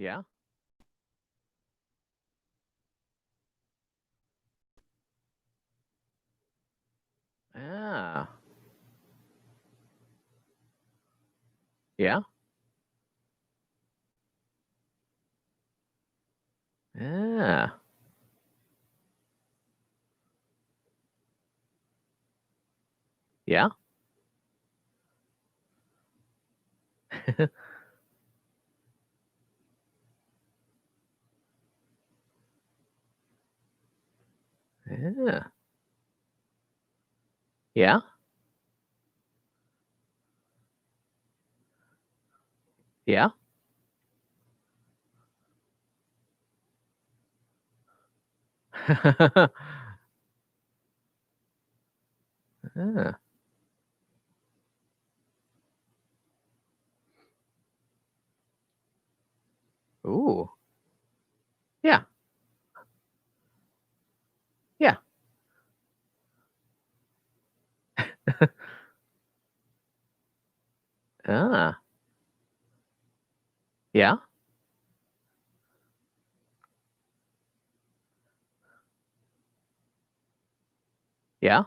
Yeah. Ah. Yeah. Ah. Yeah. Yeah. Yeah. Yeah. Ah. Ooh. Yeah. Yeah. Ah. Yeah. Yeah.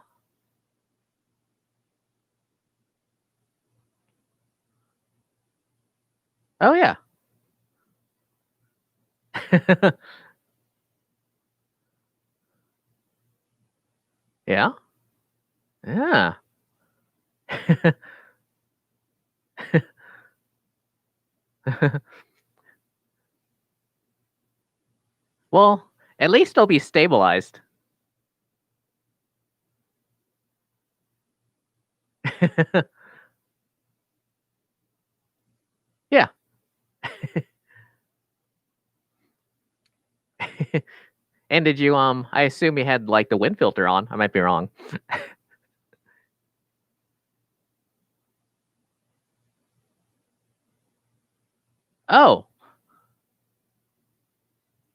Oh yeah. Yeah. Yeah. Well, at least they'll be stabilized. Yeah. And did you I assume you had like the wind filter on. I might be wrong. Oh.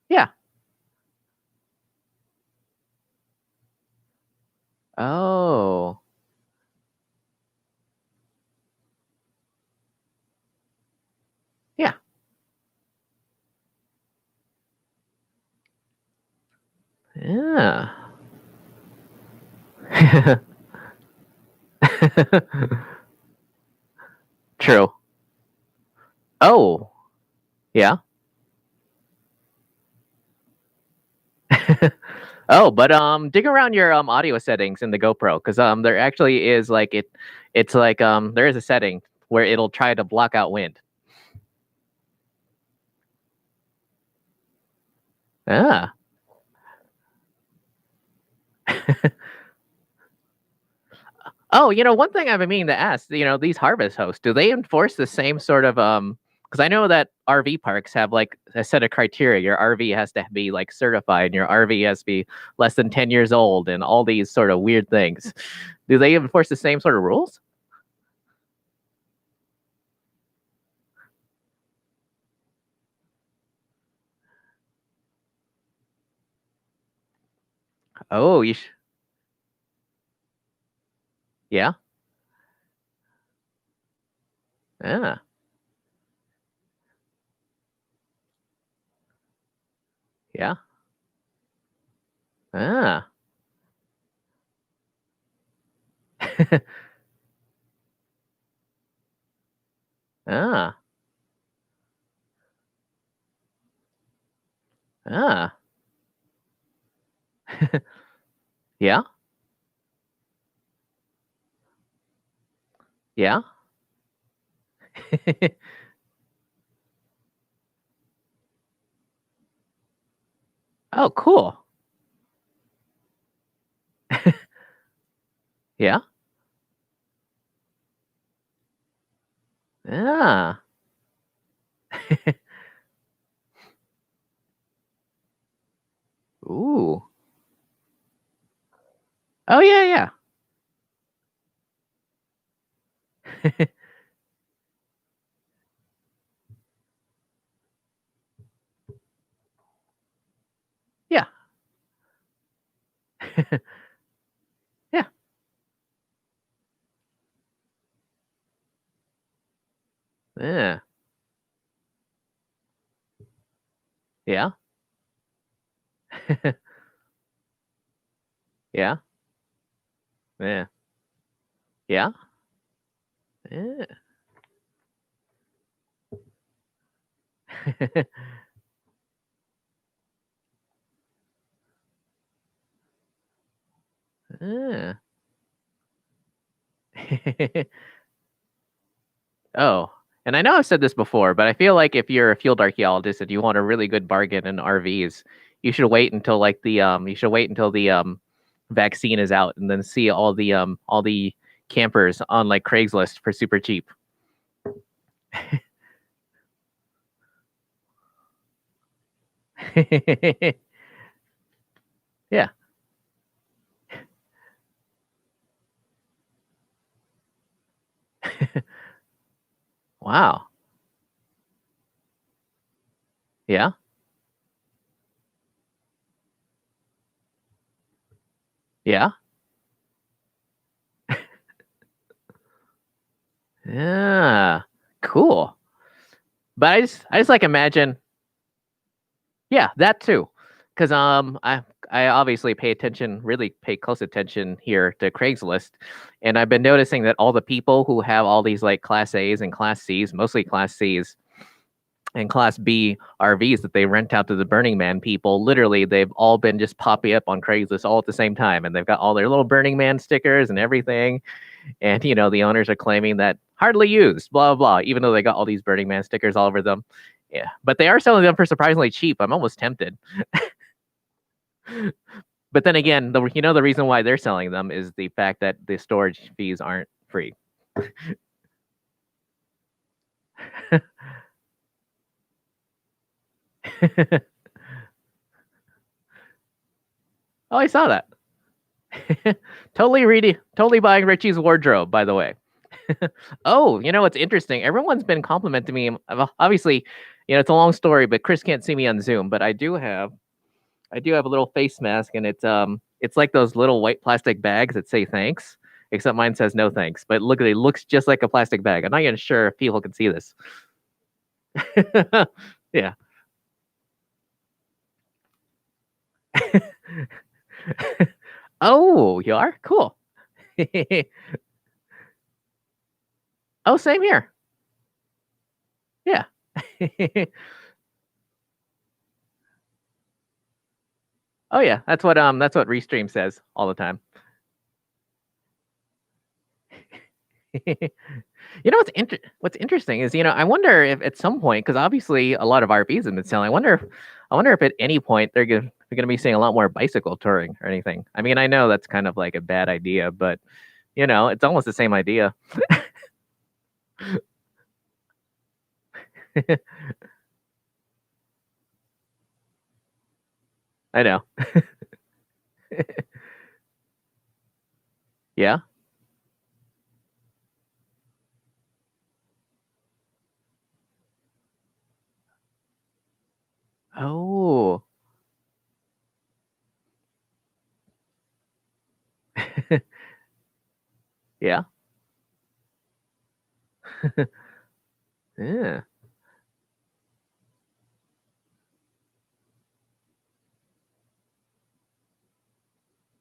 Yeah. Oh. Yeah. Yeah. True. Oh. Yeah. Oh, but dig around your audio settings in the GoPro because there actually is like it's like there is a setting where it'll try to block out wind. Ah. Oh, one thing I've been meaning to ask, these harvest hosts, do they enforce the same sort of because I know that RV parks have like a set of criteria. Your RV has to be like certified, and your RV has to be less than 10 years old, and all these sort of weird things. Do they enforce the same sort of rules? Oh, yeah. Yeah. Yeah. Ah. Ah. Ah. Yeah. Yeah. Oh, cool. Yeah. Ah. Ooh. Oh yeah, yeah. Yeah. Yeah. Yeah. Yeah. Yeah. Yeah. Yeah. Yeah. Yeah. Oh, and I know I've said this before, but I feel like if you're a field archaeologist and you want a really good bargain in RVs, you should wait until the vaccine is out and then see all the campers on like Craigslist for super cheap. Yeah. Wow. Yeah. Yeah. Yeah. Cool. But I just like imagine, yeah, that too. Cause I obviously really pay close attention here to Craigslist. And I've been noticing that all the people who have all these like class A's and class C's, mostly class C's and class B RVs that they rent out to the Burning Man people, literally they've all been just popping up on Craigslist all at the same time. And they've got all their little Burning Man stickers and everything. And the owners are claiming that hardly used, blah blah, even though they got all these Burning Man stickers all over them. Yeah, but they are selling them for surprisingly cheap. I'm almost tempted. But then again, the reason why they're selling them is the fact that the storage fees aren't free. Oh, I saw that. Totally buying Richie's wardrobe, by the way. Oh, what's interesting? Everyone's been complimenting me. Obviously, it's a long story, but Chris can't see me on Zoom. But I do have a little face mask, and it's like those little white plastic bags that say thanks, except mine says no thanks. But look, it looks just like a plastic bag. I'm not even sure if people can see this. Yeah. Oh, you are cool. Oh, same here. Yeah. Oh yeah, that's what Restream says all the time. What's interesting is, I wonder if at some point, because obviously a lot of RVs have been selling. I wonder if at any point they're gonna be seeing a lot more bicycle touring or anything. I mean, I know that's kind of like a bad idea, but it's almost the same idea. I know. Yeah. Oh. Yeah. Yeah.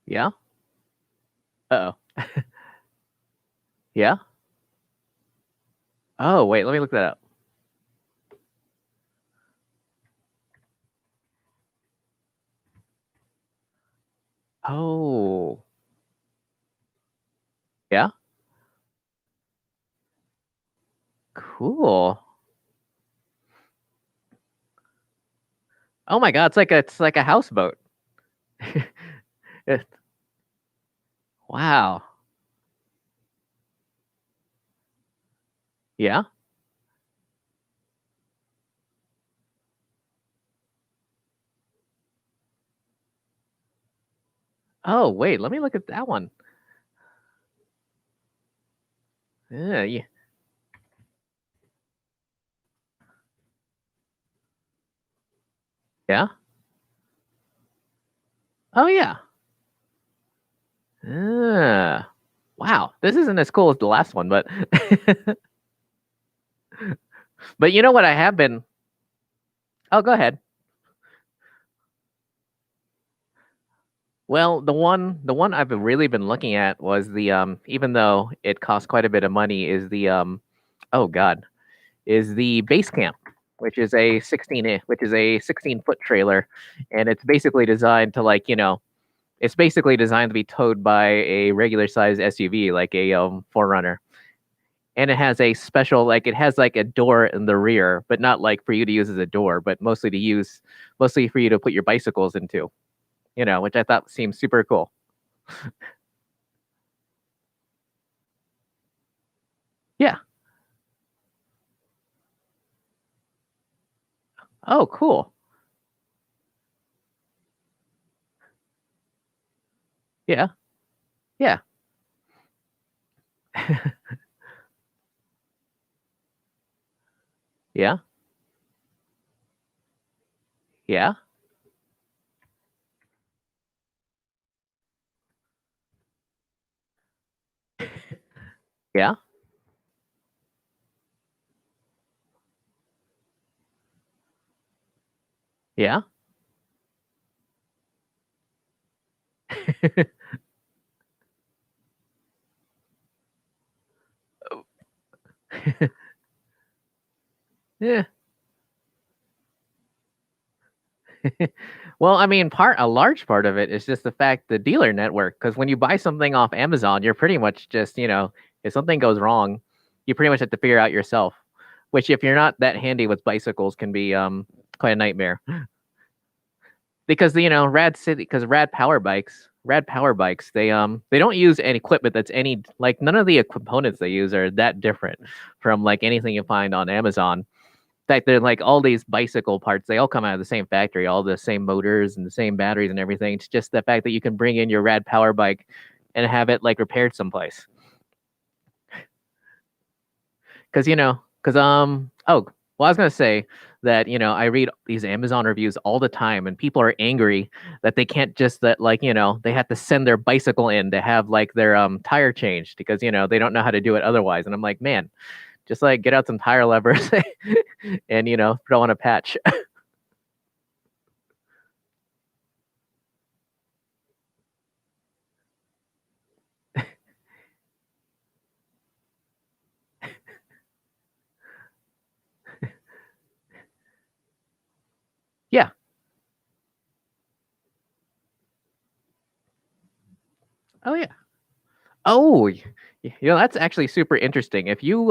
Yeah. Uh oh. Yeah. Oh wait, let me look that up. Oh. Yeah. Cool. Oh my god, it's like a houseboat. It- wow. Yeah. Oh wait, let me look at that one. Yeah. Yeah. Yeah. Oh yeah. Wow. This isn't as cool as the last one, but but you know what I have been. Oh, go ahead. Well, the one I've really been looking at was the even though it costs quite a bit of money, is the oh god, is the base camp, which is a 16-foot trailer, and it's basically designed to it's basically designed to be towed by a regular size SUV, like a 4Runner. And it has a special, like it has like a door in the rear, but not like for you to use as a door, but mostly for you to put your bicycles into, which I thought seemed super cool. Yeah. Oh, cool. Yeah. Yeah. Yeah. Yeah. Yeah. Yeah. Yeah. Well, I mean, a large part of it is just the fact the dealer network. Because when you buy something off Amazon, you're pretty much just, if something goes wrong, you pretty much have to figure out yourself. Which, if you're not that handy with bicycles, can be quite a nightmare. Because rad power bikes, they don't use any equipment that's any like none of the components they use are that different from like anything you find on Amazon. In fact, they're like all these bicycle parts, they all come out of the same factory, all the same motors and the same batteries and everything. It's just the fact that you can bring in your rad power bike and have it like repaired someplace. Oh, well, I was gonna say that I read these Amazon reviews all the time, and people are angry that they can't just that like they have to send their bicycle in to have like their tire changed because they don't know how to do it otherwise. And I'm like, man, just like get out some tire levers and throw on a patch. Yeah. Oh yeah. Oh, that's actually super interesting. If you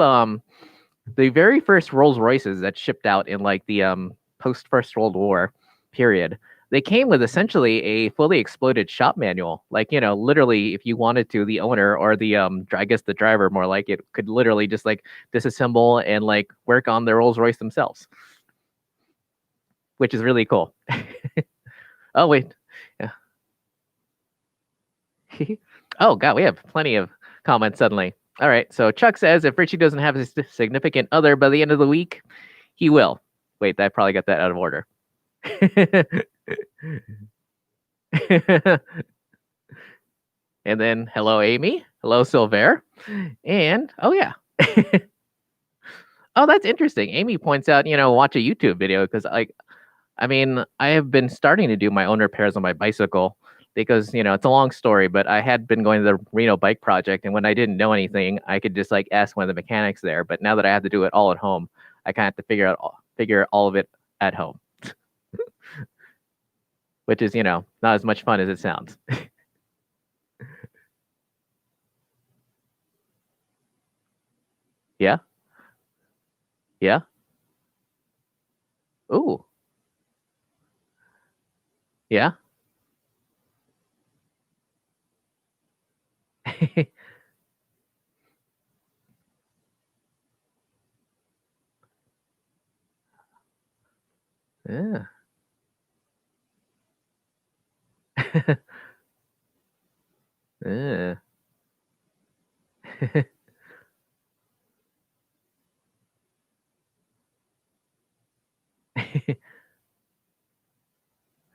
the very first Rolls Royces that shipped out in like the post First World War period, they came with essentially a fully exploded shop manual. Like literally, if you wanted to, the owner or the I guess the driver more like it could literally just like disassemble and like work on the Rolls Royce themselves, which is really cool. Oh wait, yeah. Oh god, we have plenty of comments suddenly. All right, so Chuck says if Richie doesn't have his significant other by the end of the week, he will. Wait, I probably got that out of order. And then hello Amy, hello Silver, and oh yeah. Oh, that's interesting. Amy points out, watch a YouTube video because I mean, I have been starting to do my own repairs on my bicycle because, it's a long story, but I had been going to the Reno Bike Project, and when I didn't know anything, I could just like ask one of the mechanics there. But now that I have to do it all at home, I kind of have to figure all of it at home, which is, not as much fun as it sounds. Yeah, yeah. Ooh, yeah. Yeah. Yeah.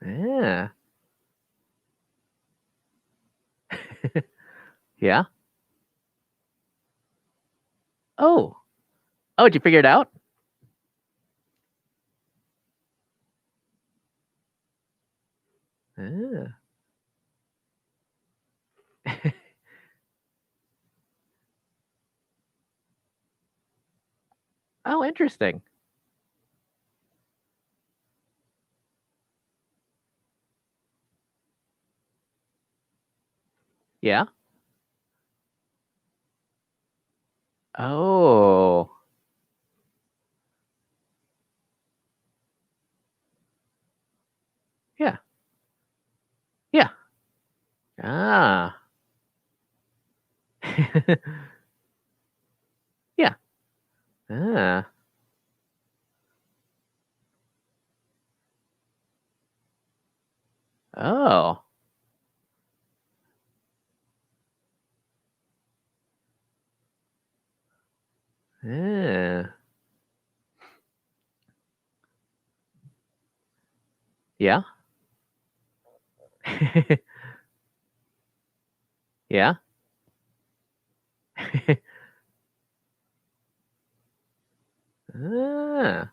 Yeah. Yeah. Oh. Oh, did you figure it out? Yeah. Oh, interesting. Yeah. Oh. Yeah. Yeah. Ah. Yeah. Ah. Oh. Yeah. Yeah. Yeah. Ah.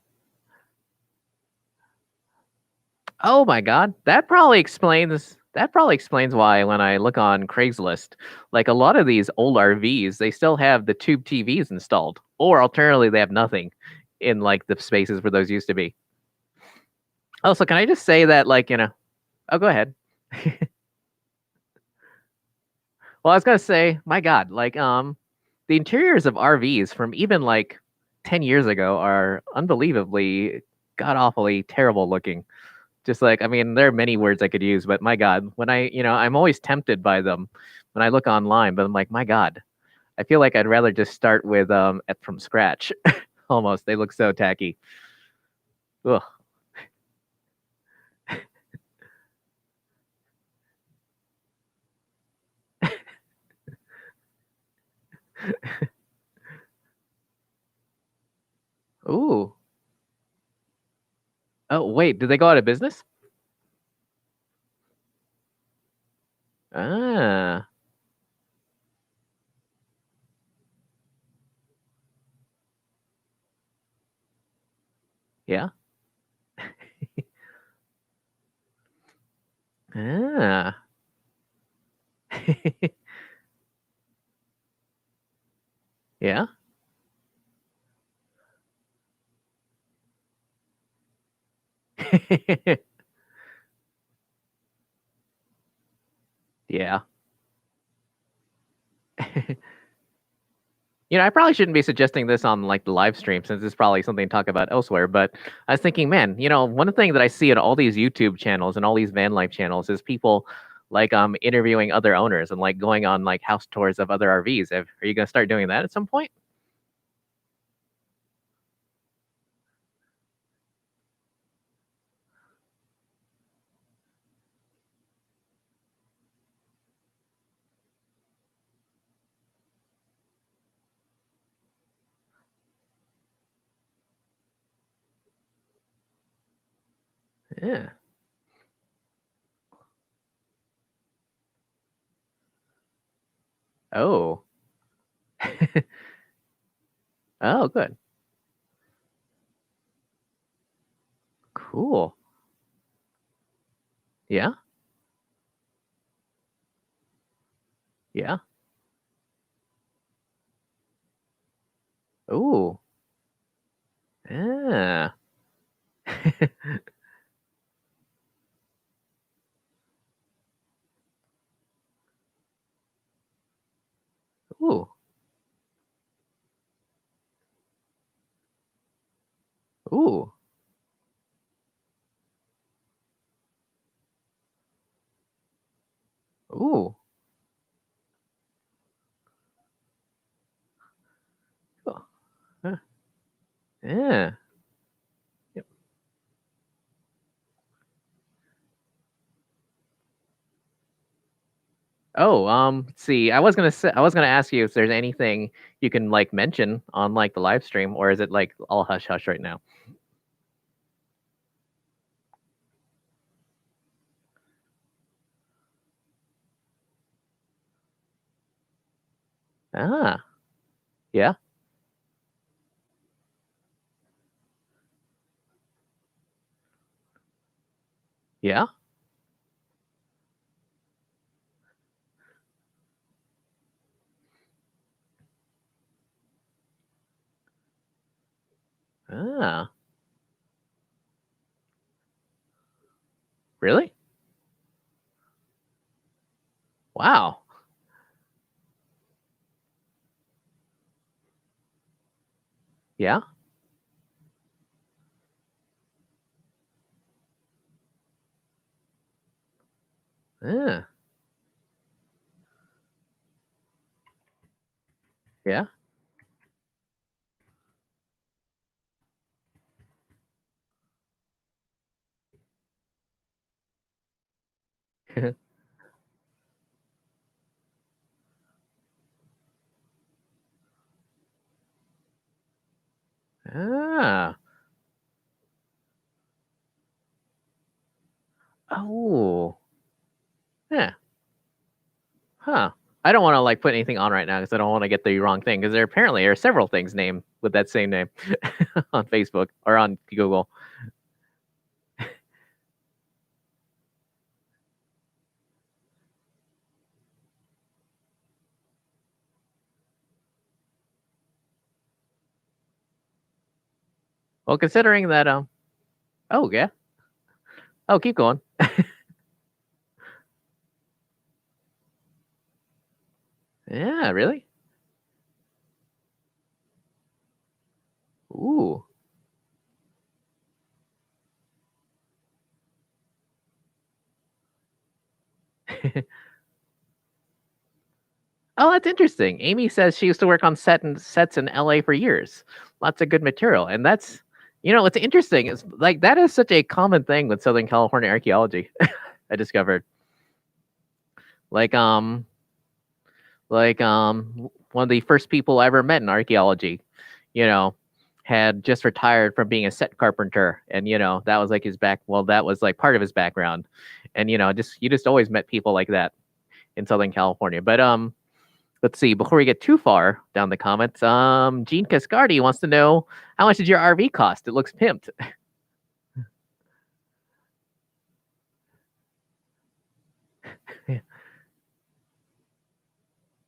Oh my god. That probably explains why when I look on Craigslist, like a lot of these old RVs, they still have the tube TVs installed. Or alternatively, they have nothing in like the spaces where those used to be. Also, can I just say that oh, go ahead. Well, I was gonna say, my god, the interiors of RVs from even like 10 years ago are unbelievably god awfully terrible looking. Just like, I mean, there are many words I could use, but my god, when I'm always tempted by them when I look online, but I'm like, my god, I feel like I'd rather just start with from scratch. Almost, they look so tacky. Ugh. Ooh. Oh wait, did they go out of business? Ah. Yeah. Ah. Yeah. Yeah. I probably shouldn't be suggesting this on like the live stream since it's probably something to talk about elsewhere. But I was thinking, man, one thing that I see in all these YouTube channels and all these van life channels is people like interviewing other owners and like going on like house tours of other RVs. Are you gonna start doing that at some point? Yeah. Oh. Oh, good. Cool. Yeah. Yeah. Ooh. Yeah. Ooh. Ooh. Ooh. Cool. Huh. Yeah. Yep. Oh, let's see. I was gonna ask you if there's anything you can like mention on like the live stream, or is it like all hush hush right now? Ah, yeah, yeah. Ah, really? Wow. Yeah. Ah, yeah. Ah. Oh. Yeah. Huh. I don't want to like put anything on right now because I don't want to get the wrong thing because there apparently are several things named with that same name on Facebook or on Google. Well, considering that, oh yeah, oh keep going. Yeah, really? Ooh. Oh, that's interesting. Amy says she used to work on sets in LA for years. Lots of good material. And that's what's interesting is like that is such a common thing with Southern California archaeology. I discovered. Like one of the first people I ever met in archaeology, you know, had just retired from being a set carpenter and that was like his that was like part of his background. And just you just always met people like that in Southern California. But let's see. Before we get too far down the comments, Gene Cascardi wants to know how much did your RV cost? It looks pimped.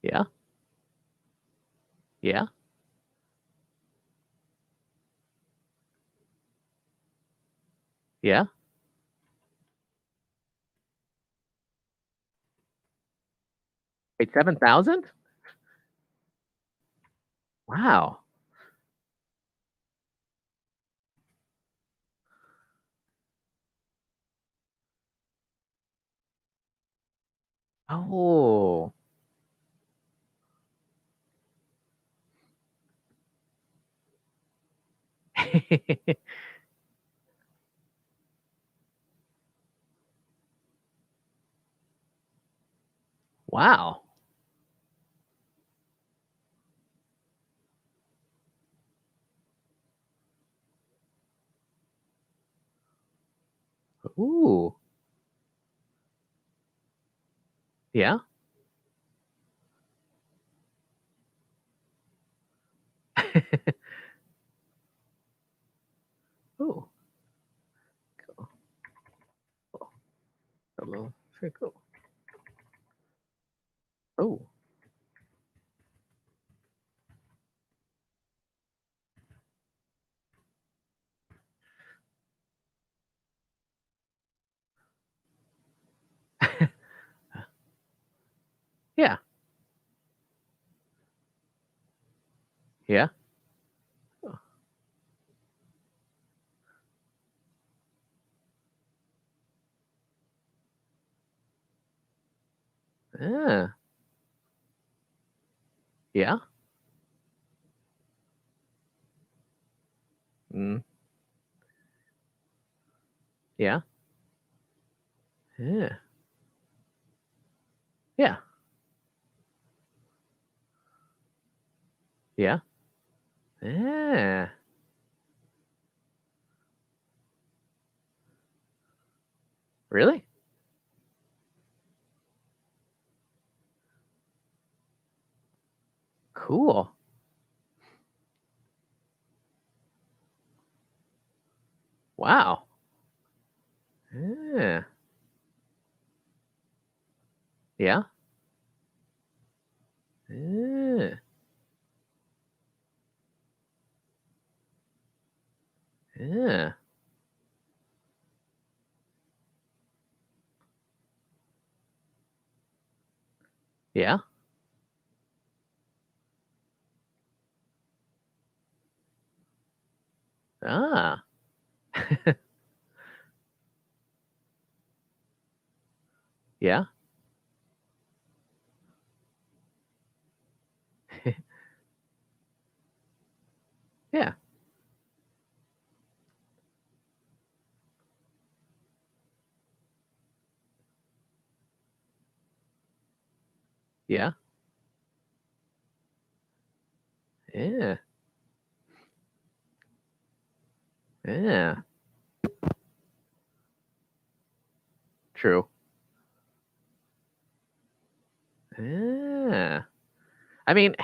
Yeah, yeah, yeah. Wait, 7,000? Wow. Oh. Wow. Ooh. Yeah. Ooh. Cool. Cool. Cool. Very cool. Oh. Yeah. Yeah. Oh. Ah. Yeah. Mm. Yeah. Yeah. Yeah. Yeah. Yeah. Really? Cool. Wow. Yeah. Yeah. Yeah. Yeah. Yeah. Ah. Yeah. Yeah. Yeah. Yeah. Yeah. True. Yeah. I mean,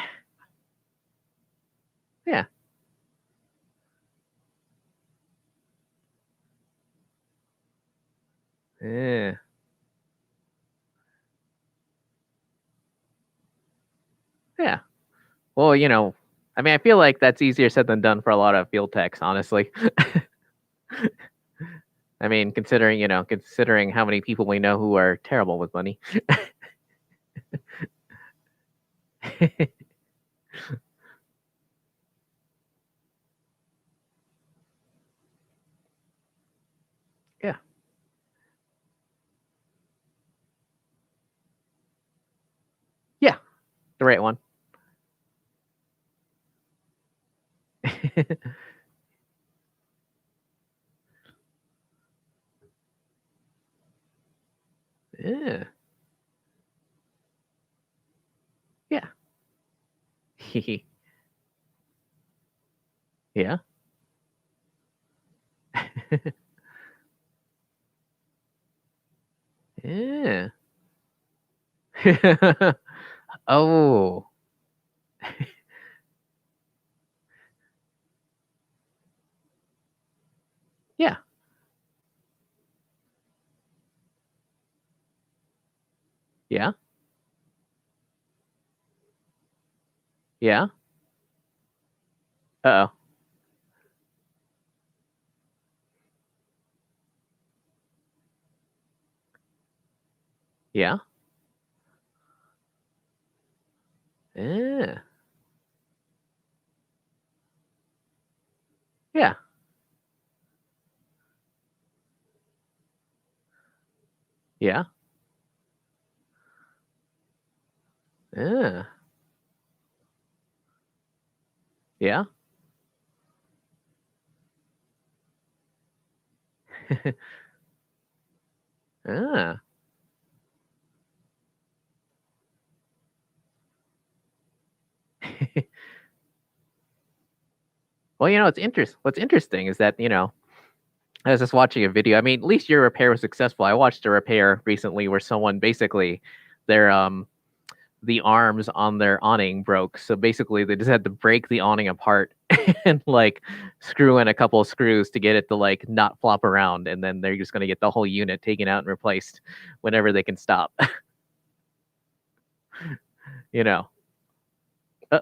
yeah. Yeah. Yeah. Well, I mean, I feel like that's easier said than done for a lot of field techs, honestly. I mean, considering how many people we know who are terrible with money. Yeah. Yeah. The right one. Yeah. Yeah. Yeah. Yeah. Oh. Yeah. Yeah. Yeah. Uh-oh. Yeah. Yeah. Yeah. Yeah. Yeah. Yeah. Ah. Well, what's interesting is that, I was just watching a video. I mean, at least your repair was successful. I watched a repair recently where someone basically their the arms on their awning broke. So basically they just had to break the awning apart and like screw in a couple of screws to get it to like not flop around, and then they're just going to get the whole unit taken out and replaced whenever they can stop. you know. Uh,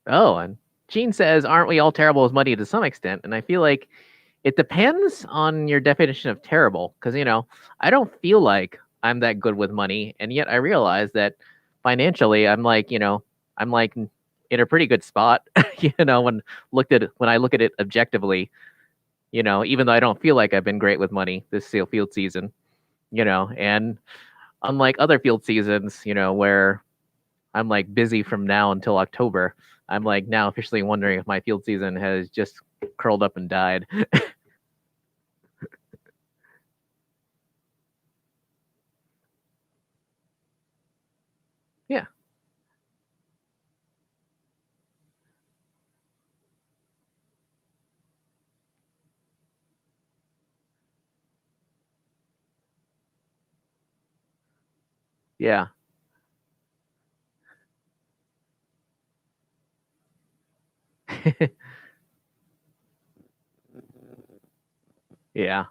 oh, and Gene says, "Aren't we all terrible with money to some extent?" And I feel like it depends on your definition of terrible, because I don't feel like I'm that good with money, and yet I realize that financially, I'm like in a pretty good spot. When I look at it objectively, even though I don't feel like I've been great with money this field season, and unlike other field seasons, where I'm like busy from now until October, I'm like now officially wondering if my field season has just curled up and died. Yeah, yeah. Yeah.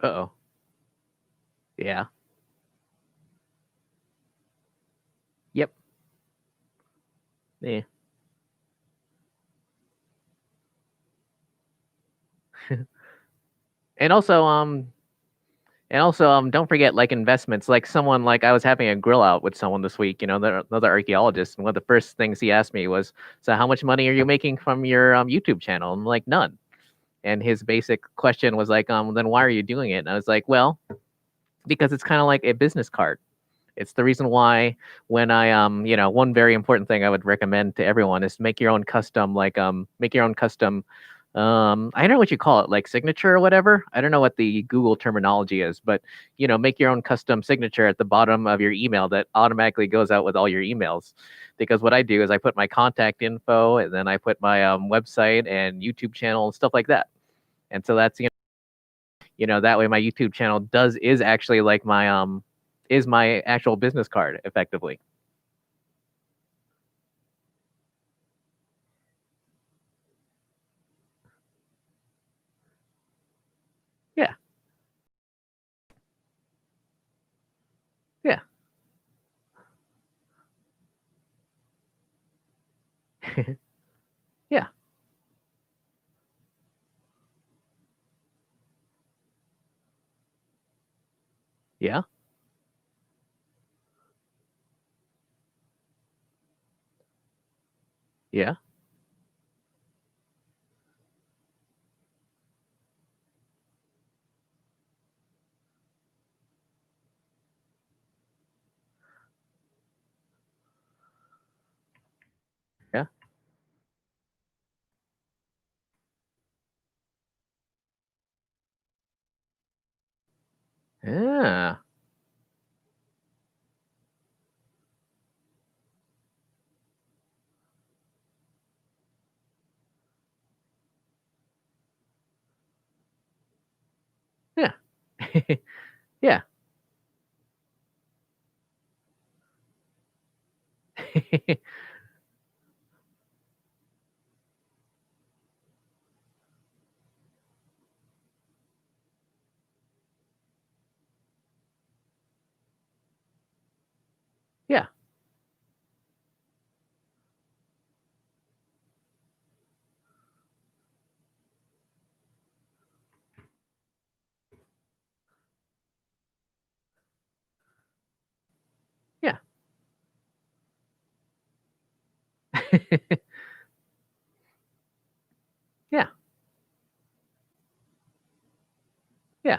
Uh-oh. Yeah. Yep. Yeah. And also, don't forget like investments. Like someone like I was having a grill out with someone this week, another archaeologist, and one of the first things he asked me was, "So how much money are you making from your YouTube channel?" I'm like, "None." And his basic question was like, "Then why are you doing it?" And I was like, "Well, because it's kind of like a business card. It's the reason why when one very important thing I would recommend to everyone is make your own custom, make your own custom, I don't know what you call it, like signature or whatever. I don't know what the Google terminology is, but make your own custom signature at the bottom of your email that automatically goes out with all your emails. Because what I do is I put my contact info and then I put my website and YouTube channel and stuff like that. And so that's that way my YouTube channel is actually like my is my actual business card effectively. Yeah. Yeah. Yeah. Yeah. Yeah. Yeah. Yeah. Yeah. Yeah. Yeah. Yeah. Yeah. Yeah.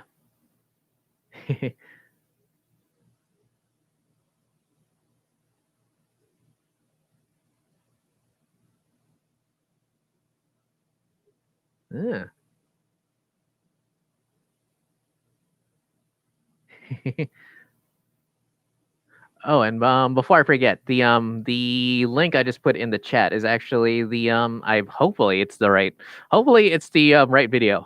Yeah. Oh, and before I forget, the link I just put in the chat is actually the I hopefully it's the right video.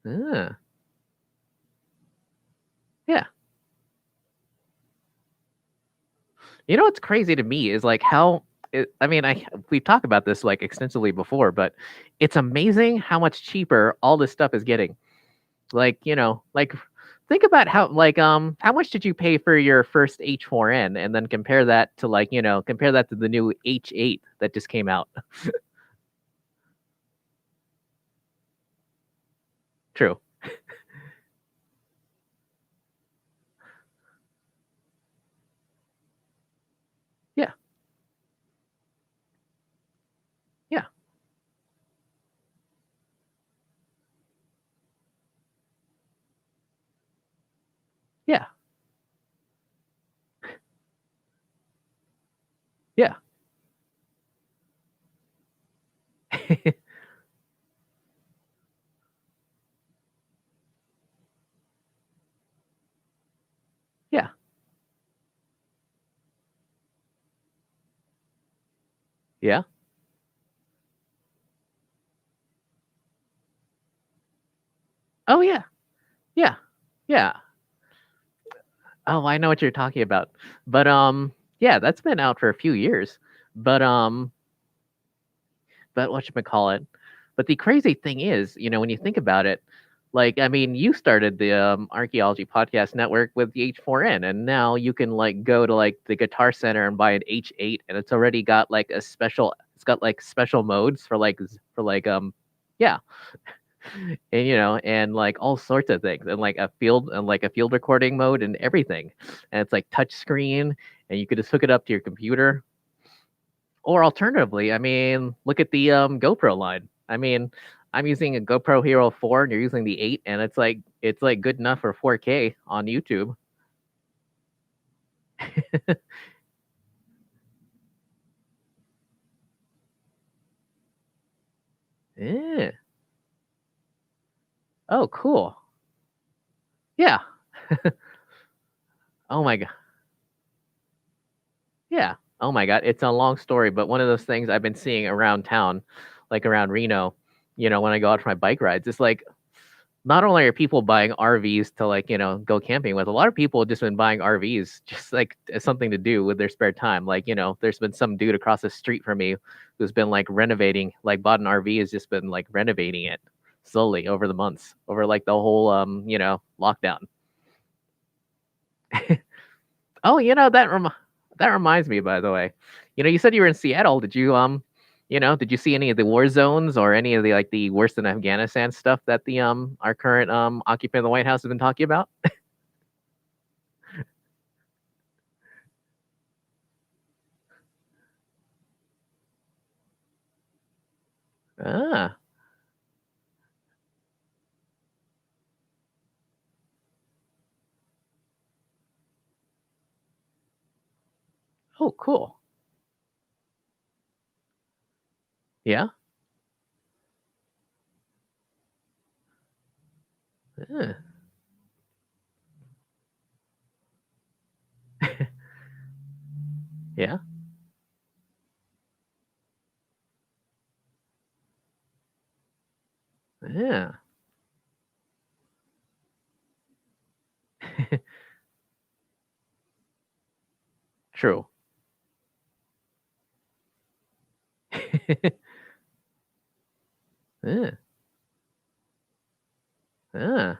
Ah, yeah. What's crazy to me is like how I mean, we've talked about this like extensively before, but it's amazing how much cheaper all this stuff is getting. Like, think about how much did you pay for your first H4N and then compare that to the new H8 that just came out. True. Yeah. Yeah. Yeah. Yeah. Yeah. Yeah. Oh yeah, yeah, yeah. Oh, I know what you're talking about. But yeah, that's been out for a few years. But whatchamacallit? But the crazy thing is, when you think about it, like, I mean, you started the archaeology podcast network with the H4N, and now you can like go to like the Guitar Center and buy an H8, and it's already got like it's got like special modes for like yeah, and like all sorts of things, and like a field recording mode and everything, and it's like touch screen, and you could just hook it up to your computer. Or alternatively, I mean, look at the GoPro line. I mean, I'm using a GoPro Hero 4 and you're using the 8, and it's like good enough for 4K on YouTube. Yeah. Oh, cool. Yeah. Oh my god. Yeah. Oh my god. It's a long story, but one of those things I've been seeing around town, like around Reno, when I go out for my bike rides, it's like not only are people buying RVs to like, go camping with, a lot of people have just been buying RVs just like as something to do with their spare time. Like, there's been some dude across the street from me who's been like renovating, like bought an RV, has just been like renovating it slowly over the months, over like the whole lockdown. Oh, that reminds me, by the way. You said you were in Seattle. Did you see any of the war zones or any of the like the worse than Afghanistan stuff that the our current occupant of the White House has been talking about? Ah. Oh, cool. Yeah. Yeah. Yeah. Yeah. True. Yeah. Yeah.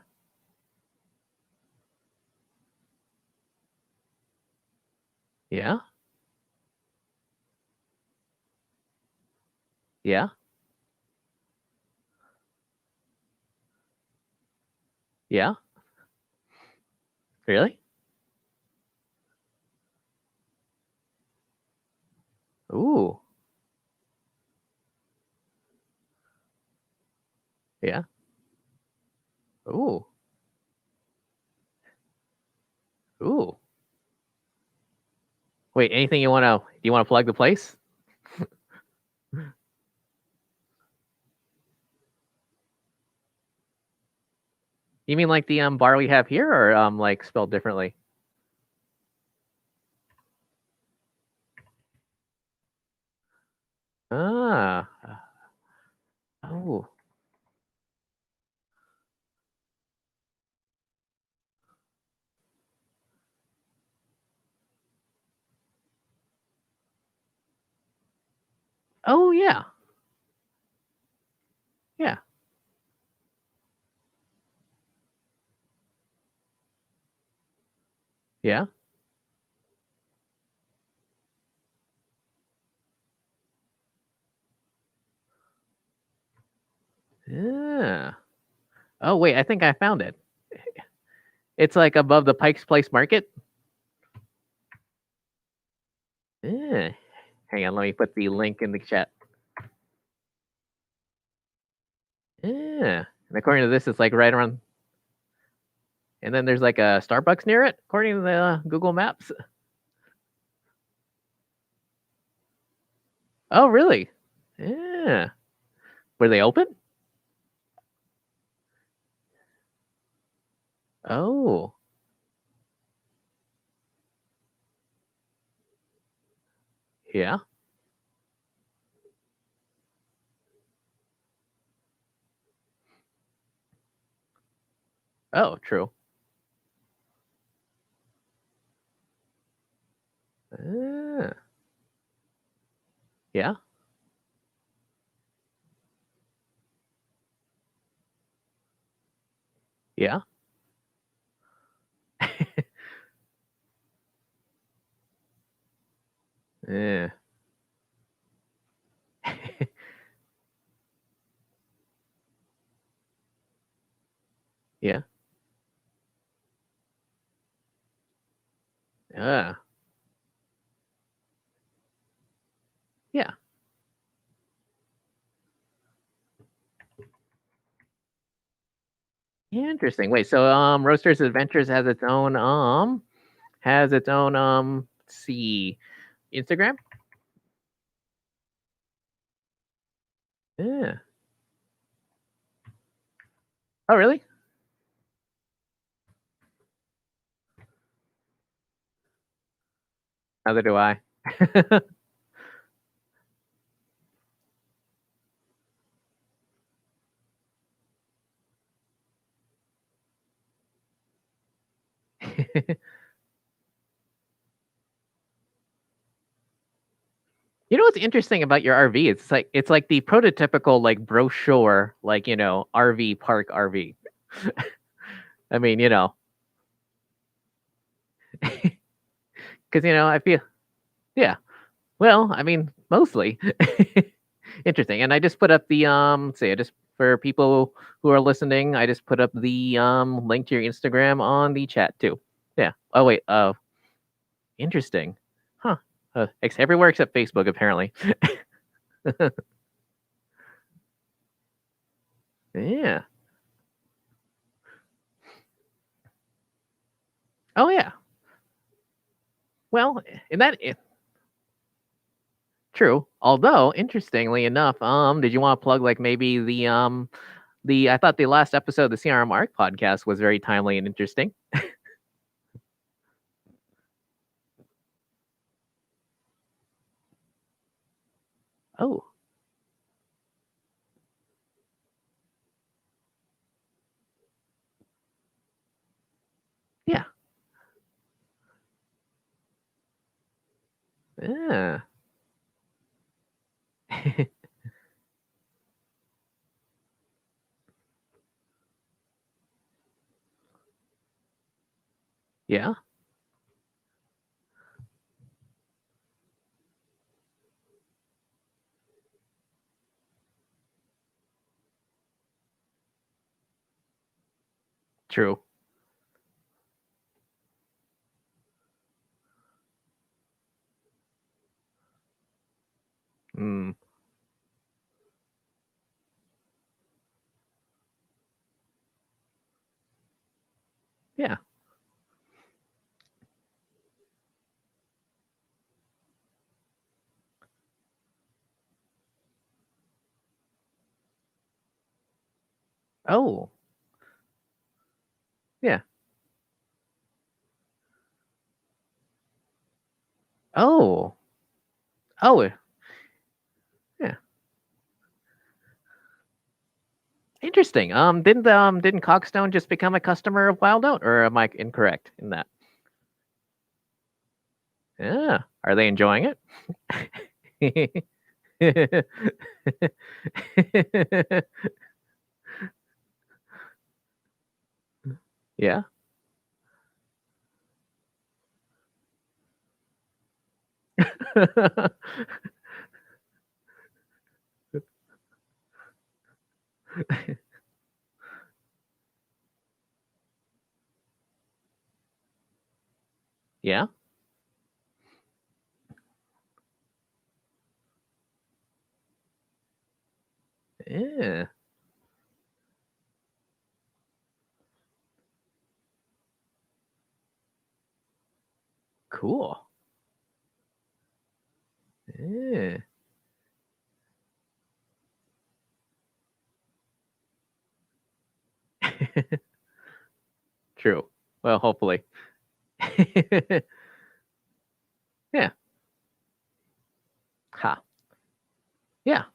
Yeah. Yeah. Yeah. Really? Ooh. Yeah. Ooh. Ooh. Wait, anything you wanna plug the place? You mean like the bar we have here, or like spelled differently? Ah. Oh. Oh yeah. Yeah. Yeah. Yeah. Oh wait, I think I found it. It's like above the Pike's Place Market. Yeah. Hang on, let me put the link in the chat. Yeah. And according to this, it's like right around, and then there's like a Starbucks near it, according to the Google Maps. Oh, really? Yeah. Were they open? Oh. Yeah. Oh, true. Ah, yeah. Yeah. Yeah. Yeah. Ah, yeah. Interesting. Wait, so Roaster's Adventures has its own let's see, Instagram? Yeah. Oh, really? Neither do I. You know what's interesting about your RV? It's like the prototypical like brochure, like RV park RV. I mean, because I feel yeah. Well, I mean, mostly interesting. And I just put up the say I just for people who are listening, I just put up the link to your Instagram on the chat too. Yeah. Oh wait. Interesting. Huh. Everywhere except Facebook apparently. Yeah. Oh yeah. Well, in that true. Although, interestingly enough, did you want to plug like maybe the I thought the last episode of the CRM Arc podcast was very timely and interesting. Oh, yeah. Yeah. Yeah. True. Mm, yeah. Oh, yeah. Oh. Oh, yeah. Interesting. Didn't Cockstone just become a customer of Wild Oat, or am I incorrect in that? Yeah. Are they enjoying it? Yeah. Yeah. Yeah. Cool. Yeah. True. Well, hopefully. Yeah. Ha. Yeah.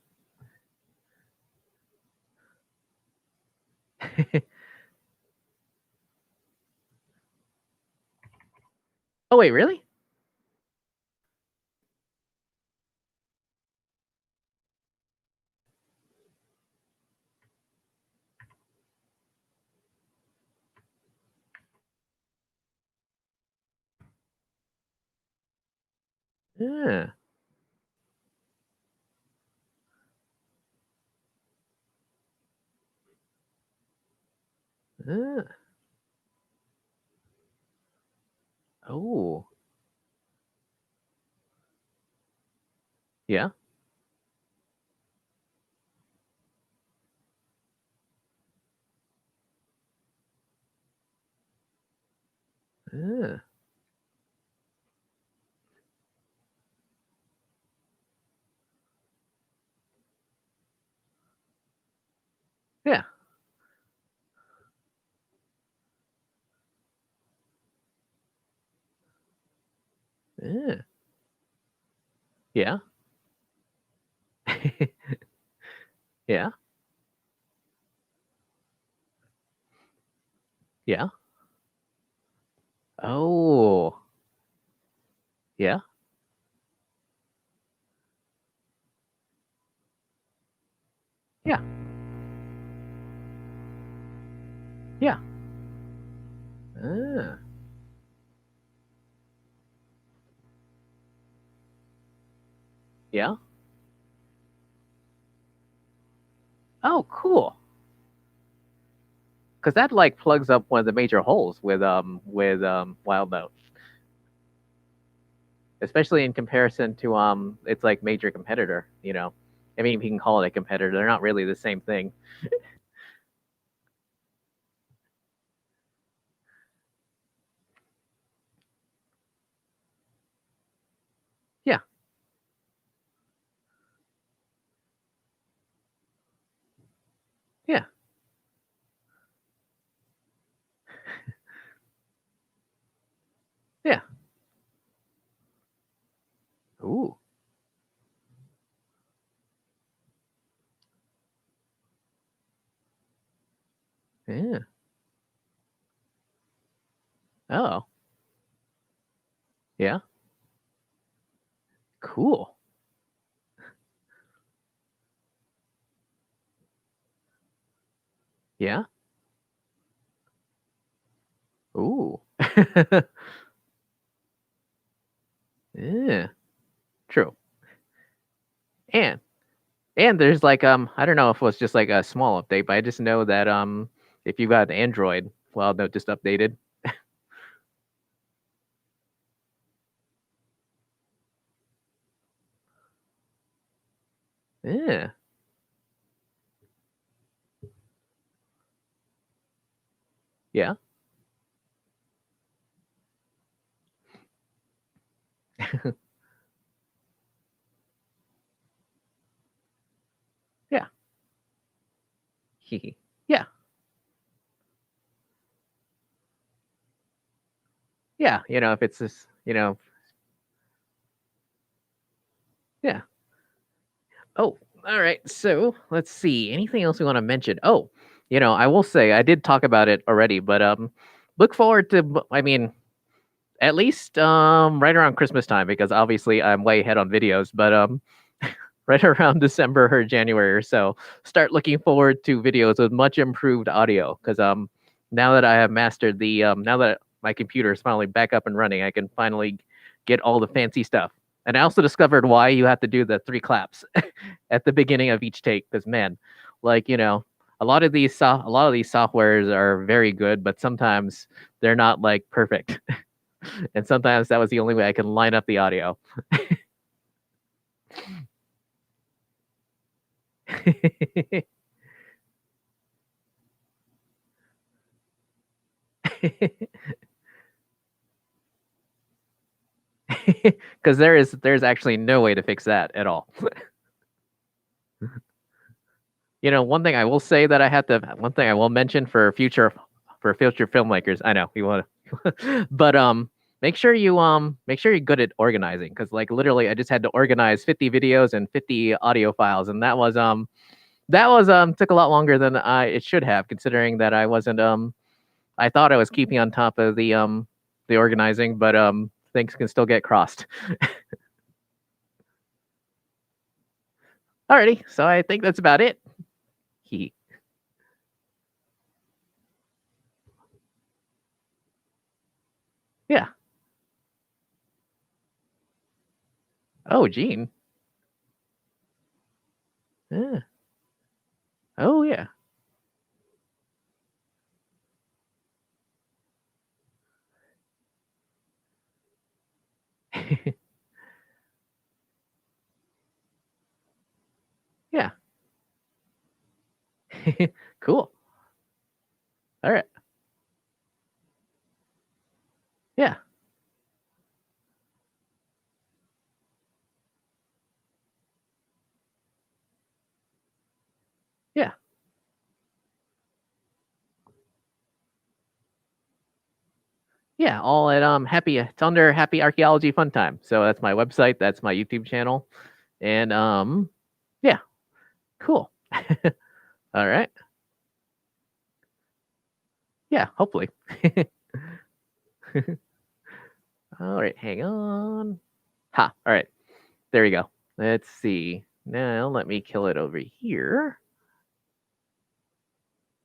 Oh wait, really? Yeah. Yeah. Oh. Yeah. Yeah. Yeah. Yeah. Yeah. Yeah. Yeah. Oh. Yeah. Yeah. Yeah. Ah. Yeah. Oh, cool. Because that like plugs up one of the major holes with wild note, especially in comparison to its like major competitor. I mean, if you can call it a competitor, they're not really the same thing. Yeah. Yeah. Yeah. Ooh. Yeah. Oh. Yeah. Cool. Yeah. Ooh. Yeah. True. And and there's like I don't know if it was just like a small update, but I just know that if you got an Android, well, no, just updated. Yeah. Yeah. Yeah. Yeah. Yeah. If it's this, yeah. Oh, all right. So let's see. Anything else we want to mention? Oh, I will say I did talk about it already, but look forward to. I mean, at least right around Christmas time because obviously I'm way ahead on videos, but right around December or January or so, start looking forward to videos with much improved audio because now that I have mastered now that my computer is finally back up and running, I can finally get all the fancy stuff. And I also discovered why you have to do the three claps at the beginning of each take because man, like a lot of these softwares are very good, but sometimes they're not like perfect. And sometimes that was the only way I can line up the audio. Because there's actually no way to fix that at all. One thing I will say that one thing I will mention for future filmmakers. I know you want to, but make sure you're good at organizing because like literally I just had to organize 50 videos and 50 audio files, and that was took a lot longer than I it should have considering that I wasn't I thought I was keeping on top of the organizing, but things can still get crossed. Alrighty, so I think that's about it. He. Yeah. Oh, Gene. Yeah. Oh, yeah. Yeah. Cool. All right. Yeah. Yeah. Yeah. All at happy. It's under Happy Archaeology Fun Time. So that's my website. That's my YouTube channel. And yeah. Cool. All right. Yeah. Hopefully. All right. Hang on. Ha. All right. There you go. Let's see. Now let me kill it over here.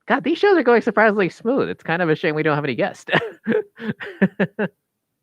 God, these shows are going surprisingly smooth. It's kind of a shame we don't have any guests.